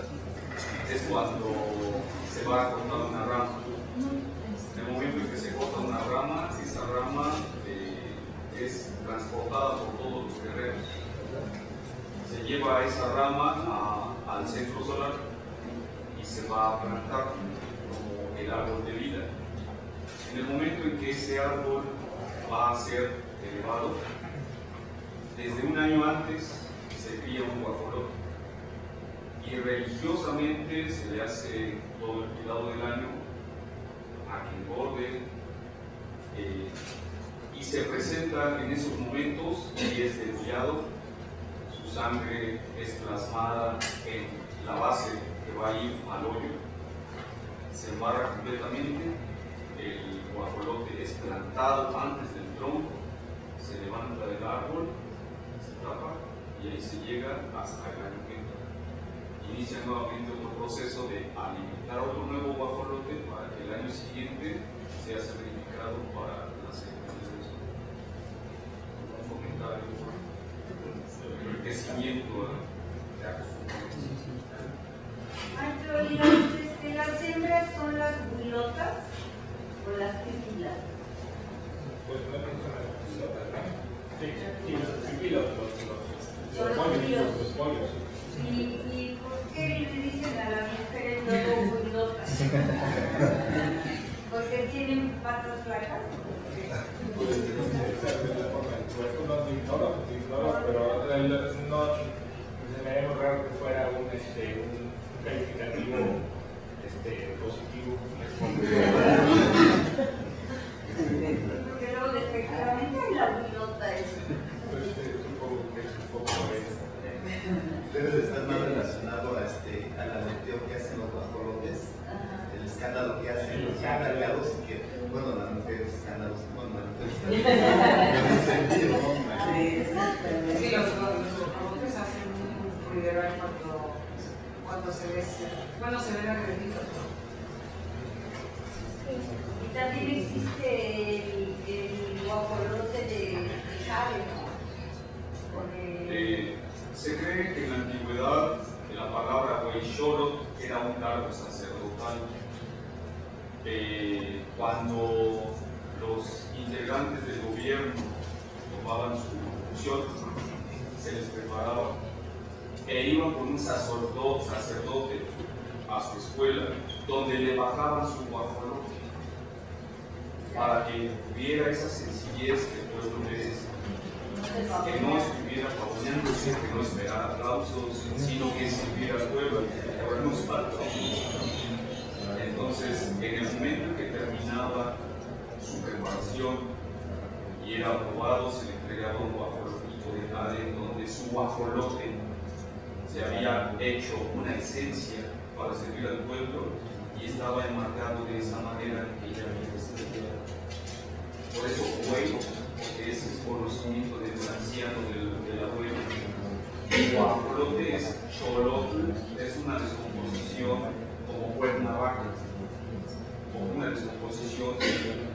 es cuando se va a cortar una rama. En el momento en que se corta una rama, esa rama es transportada por todos los guerreros. Se lleva esa rama al centro solar y se va a plantar como el árbol de vida. En el momento en que ese árbol va a ser elevado, desde un año antes se cría un guajolote y religiosamente se le hace todo el cuidado del año a que engorde y se presenta en esos momentos y es degollado, su sangre es plasmada en la base que va a ir al hoyo, se embarra completamente, el guajolote es plantado antes del tronco, se levanta del árbol, se tapa y ahí se llega hasta el año que entra. Inicia nuevamente otro proceso de alimentar otro nuevo guajolote para que el año siguiente sea sacrificado para la ceremonia de eso. Un comentario sobre el crecimiento de acostumbres. ¿Las hembras son las bulotas o las pipilas? Pues no son las pilotas, ¿no? Sí, los pipilos, los pollos. ¿Y por qué le dicen a las mujeres luego bulotas? ¿Porque tienen patas flacas? Pues de la forma del cuerpo, no te ignoro, pero no se me haría muy raro que fuera un calificativo cargados y que, bueno, las mujeres escándalos, bueno, en ese sentido, ¿no? Sí, los robots hacen un ruidero cuando se ven agredidos. Y también existe el guajolote de Jade, ¿no? Se cree que en la antigüedad la palabra Huayxolotl era un cargo sacerdotal. Cuando los integrantes del gobierno tomaban su función, se les preparaba e iban con un sacerdote a su escuela, donde le bajaban su guajolote para que tuviera esa sencillez que el pueblo merece, que no estuviera pavoneándose, que no esperara aplausos, sino que sirviera al pueblo, que nos falta. Entonces, en el momento en que terminaba su preparación y era aprobado, se le entregaba un guajolotito de jade, en donde su guajolote se había hecho una esencia para servir al pueblo y estaba enmarcado de esa manera que ella había estudiado. Por eso, bueno, porque ese es conocimiento del anciano, del abuelo. El guajolote es xolotl, es una descomposición como cuernavaca, como una descomposición,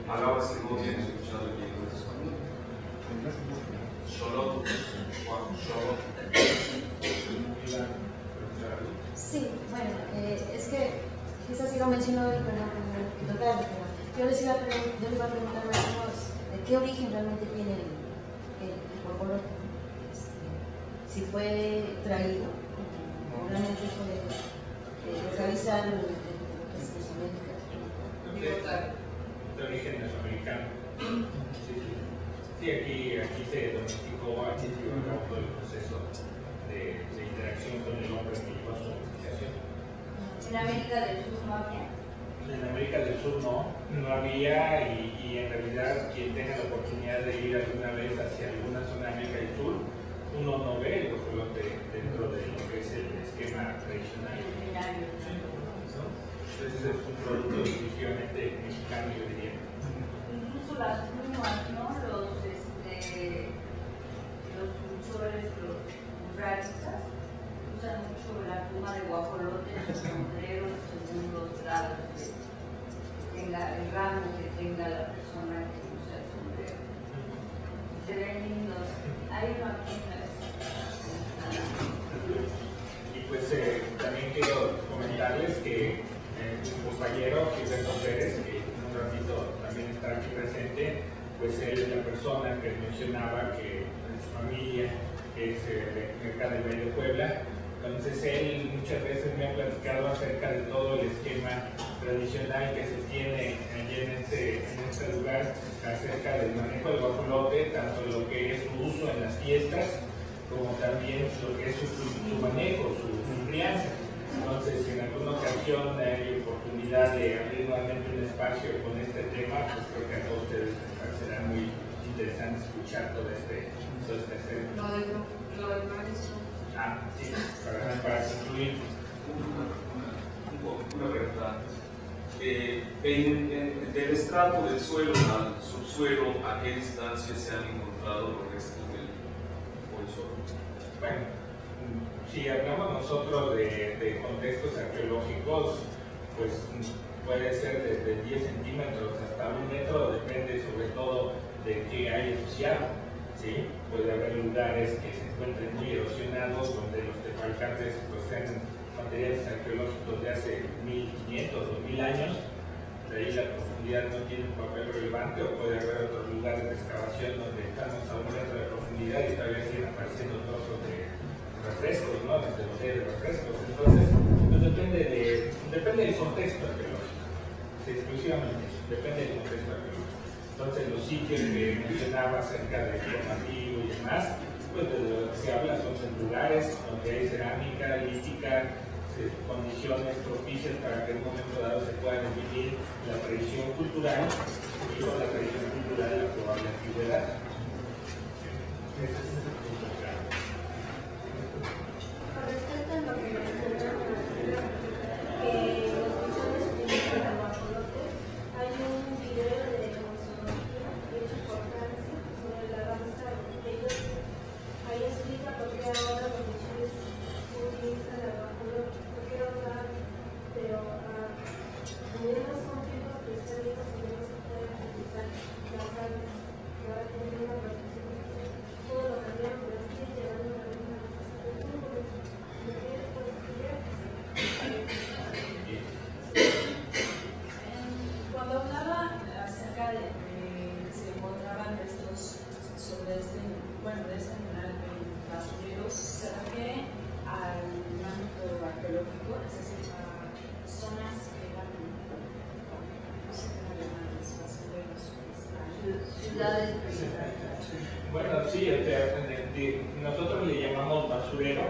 palabras que no tienen escuchado el libro de español. Xolotl, Sí, bueno, es que quizás sí lo mencionó el total, pero yo les iba a preguntar más o menos de qué origen realmente tiene el guajolote, si fue traído o realmente fue realizar de origen mesoamericano. Sí, aquí se domesticó, aquí se llevó a cabo todo el proceso de interacción con el hombre que llevó a su domesticación. ¿En América del Sur no había? En América del Sur no había, y en realidad quien tenga la oportunidad de ir alguna vez hacia alguna zona de América del Sur, uno no ve el guajolote dentro de lo que es el esquema tradicional. Entonces es un producto exclusivamente mexicano, yo diría. Incluso las plumas, ¿no? Los luchadores, los buralistas, usan mucho la pluma de guajolote en sus sombreros según los lados que tenga el rango que tenga la persona que usa el sombrero. Se ven lindos. Hay uno aquí en la Y pues también quiero comentarles que mi compañero Gilberto Pérez, que en un ratito también está aquí presente, pues él es la persona que mencionaba que en su familia es cerca del Valle de Puebla. Entonces él muchas veces me ha platicado acerca de todo el esquema tradicional que se tiene allí en este lugar, acerca del manejo del guajolote, tanto lo que es su uso en las fiestas, como también lo que es su manejo, su crianza. Entonces, si en alguna ocasión hay oportunidad de abrir nuevamente un espacio con este tema, pues creo que a todos ustedes les parecerá muy interesante escuchar todo este acerca. Lo del maestro. Sí, para concluir. Una verdad. Del estrato del suelo al subsuelo, ¿a qué distancia se han encontrado los restos del Huayxolotl? Bueno, si hablamos nosotros de contextos arqueológicos, pues puede ser desde 10 centímetros hasta 1 metro, depende sobre todo de qué hay asociado. ¿Sí? Puede haber lugares que se encuentren muy erosionados, donde los tepalcates poseen materiales arqueológicos de hace 1500 o 1000 años. De ahí la profundidad no tiene un papel relevante, o puede haber otros lugares de excavación donde estamos a 1 metro de profundidad y todavía siguen apareciendo trozos de refrescos, ¿no? Desde los de refrescos. Entonces, pues depende del contexto arqueológico. Sí, exclusivamente eso, depende del contexto arqueológico. Entonces, los sitios que mencionaba acerca del formativo y demás, pues de lo que se habla son lugares donde hay cerámica, lítica, condiciones propicias para que en un momento dado se pueda definir la tradición cultural y con la tradición cultural de la probable antigüedad. Ese es el punto claro. Con respecto a lo que mencionaron, que los usuarios utilizan el guajolote, hay cuando es animal en basureros, se refiere al ámbito arqueológico, es decir, a zonas que eran, no sé cómo llamarlos, basureros, ciudades. Bueno, sí, nosotros le llamamos basurero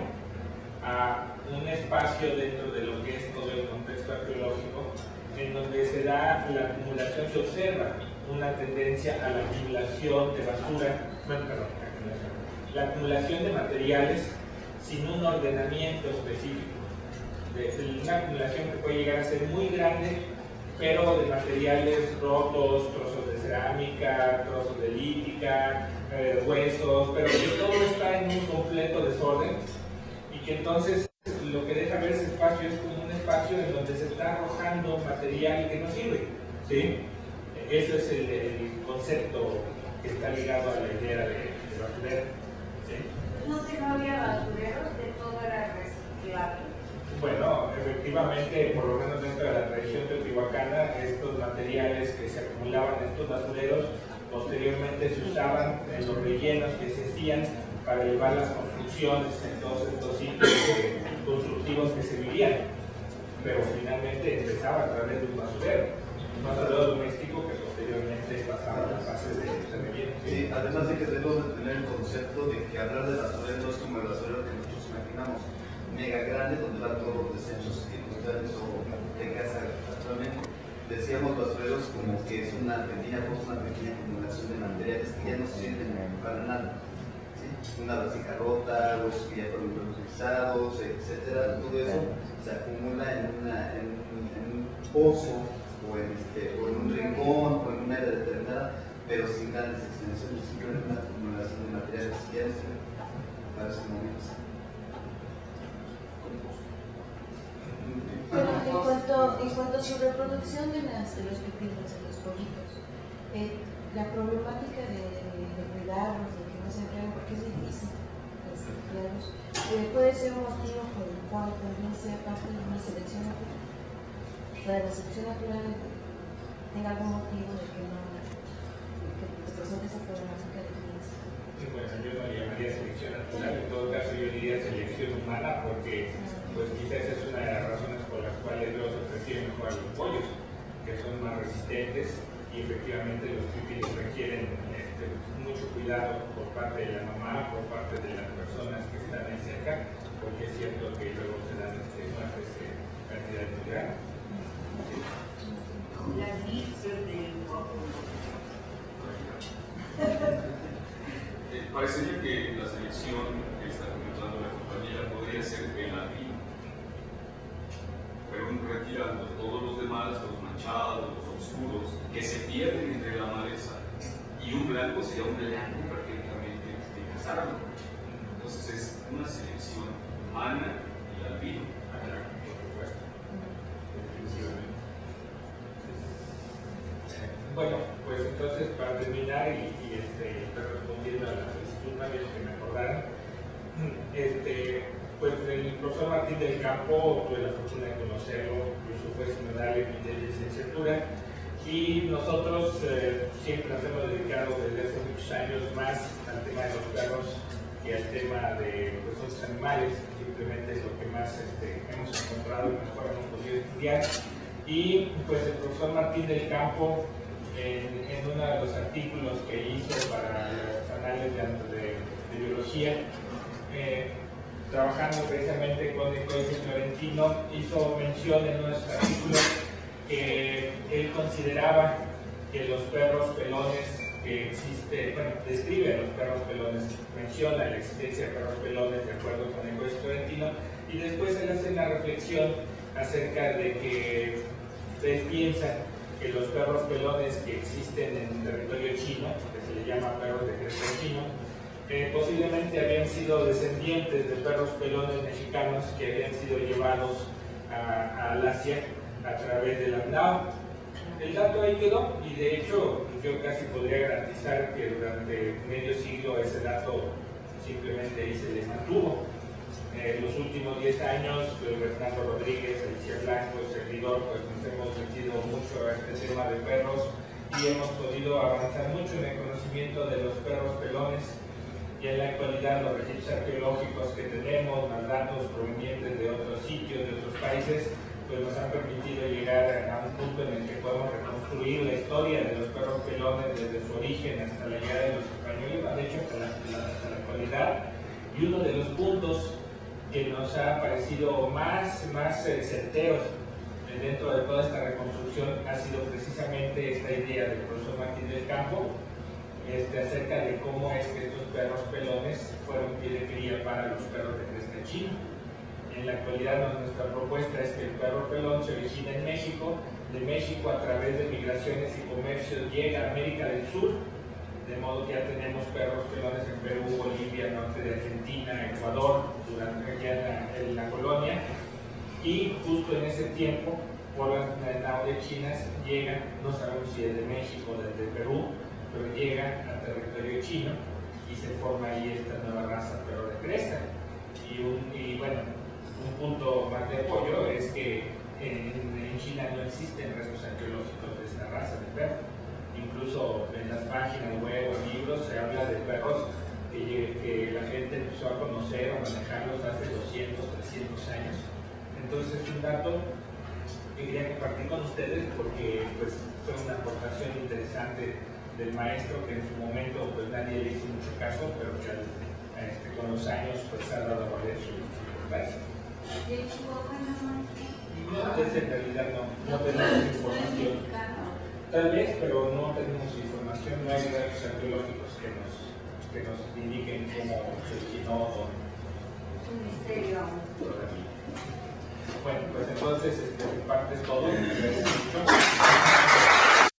a un espacio dentro de lo que es todo el contexto arqueológico en donde se da la acumulación, se observa una tendencia a la acumulación de basura, la acumulación de materiales sin un ordenamiento específico, una acumulación que puede llegar a ser muy grande, pero de materiales rotos, trozos de cerámica, trozos de lítica, huesos, pero que todo está en un completo desorden y que entonces lo que deja ver ese espacio es como un espacio en donde se está arrojando material que no sirve, ¿sí? Ese es el concepto que está ligado a la idea de basurero, ¿sí? No, que no había basureros, de todo era reciclable. Bueno, efectivamente, por lo menos dentro de la tradición teotihuacana, estos materiales que se acumulaban en estos basureros posteriormente se usaban en los rellenos que se hacían para elevar las construcciones en todos estos sitios constructivos que se vivían, pero finalmente empezaba a través de un basurero doméstico que posteriormente pasaba a las fases de relleno. Sí, además de que debemos de tener el concepto de que hablar de basurero no es como el basurero que nosotros imaginamos, mega grande donde van todos los desechos industriales o de casa actualmente. Decíamos basureros como que es una pequeña acumulación de materiales que ya no sirven para nada. ¿Sí? Una vasija rota, huesos que ya fueron reutilizados, etcétera. Todo eso se acumula en un pozo o en un rincón o en una área determinada, pero sin grandes extensiones, simplemente una acumulación de materiales que ya no sirven para esos momentos. Bueno, en cuanto a su reproducción de los pepinos, de los pollitos, la problemática de cuidarlos, de que no se enfermen, porque es difícil criarlos, puede ser un motivo por el cual también sea parte de una selección natural. La selección natural tenga algún motivo de que no se presente esa problemática de crianza. Bueno, yo no le llamaría selección natural, en todo caso yo diría selección humana, porque pues quizás es una de las razones por las cuales los prefieren mejor a los pollos, que son más resistentes y efectivamente los pípidos requieren mucho cuidado por parte de la mamá, por parte de las personas que están ahí cerca, porque es cierto que luego se dan unas cantidades muy grandes. La mixer del guapo. Parecería que la selección que está comentando la compañera podría ser el albino, pero retirando todos los demás, los manchados, los oscuros, que se pierden entre la maleza, y un blanco sería un blanco perfectamente casado. Entonces es una selección humana y albino. Por supuesto. Bueno, pues entonces para terminar y respondiendo a la solicitud más bien que me acordaran, pues el profesor Martín del Campo, tuve la fortuna de conocerlo, incluso fue sinodal en mi licenciatura, y nosotros siempre nos hemos dedicado desde hace muchos años más al tema de los perros que al tema de otros animales. Simplemente es lo que más hemos encontrado y mejor hemos podido estudiar. Y pues el profesor Martín del Campo, en uno de los artículos que hizo para los anales de biología, trabajando precisamente con el Códice Florentino, hizo mención en uno de sus artículos que él consideraba que los perros pelones que existe, bueno, describe a los perros pelones, menciona la existencia de perros pelones de acuerdo con el Códice Florentino, y después él hace una reflexión acerca de que ustedes piensan que los perros pelones que existen en territorio chino, que se le llama perros de cresta chino, posiblemente habían sido descendientes de perros pelones mexicanos que habían sido llevados al Asia a través del Andao. El dato ahí quedó, y de hecho yo casi podría garantizar que durante medio siglo ese dato simplemente ahí se les mantuvo. Los últimos 10 años, Fernando Rodríguez, Alicia Blanco, el servidor, pues nos hemos metido mucho a este tema de perros y hemos podido avanzar mucho en el conocimiento de los perros pelones y en la actualidad los registros arqueológicos que tenemos, más datos provenientes de otros sitios, de otros países, pues nos han permitido llegar a un punto en el que podemos reconstruir la historia de los perros pelones desde su origen hasta la llegada de los españoles, de hecho hasta la actualidad. Y uno de los puntos que nos ha parecido más certeros dentro de toda esta reconstrucción ha sido precisamente esta idea del profesor Martín del Campo, acerca de cómo es que estos perros pelones fueron pie de cría para los perros de cresta china. En la actualidad nuestra propuesta es que el perro pelón se origina en México, de México a través de migraciones y comercios llega a América del Sur, de modo que ya tenemos perros pelones en Perú, Bolivia, norte de Argentina, Ecuador, durante ya en la colonia, y justo en ese tiempo, por las naves chinas, llegan, no sabemos si es de México o desde Perú, pero llegan al territorio chino y se forma ahí esta nueva raza perro de cresta. Y bueno, un punto más de apoyo es que en China no existen restos arqueológicos de esta raza de perro. Incluso en las páginas web o libros se habla de perros que la gente empezó a conocer o manejarlos hace 200, 300 años. Entonces es un dato que quería compartir con ustedes porque pues, fue una aportación interesante del maestro que en su momento pues nadie le hizo mucho caso, pero que con los años pues ha dado a valer su importancia. ¿De Chihuahua no? Entonces en realidad no tenemos información. Tal vez, pero no tenemos información, no hay datos arqueológicos que nos indiquen cómo se originó o Es un misterio aún. Bueno, pues entonces parte es todo. Gracias mucho.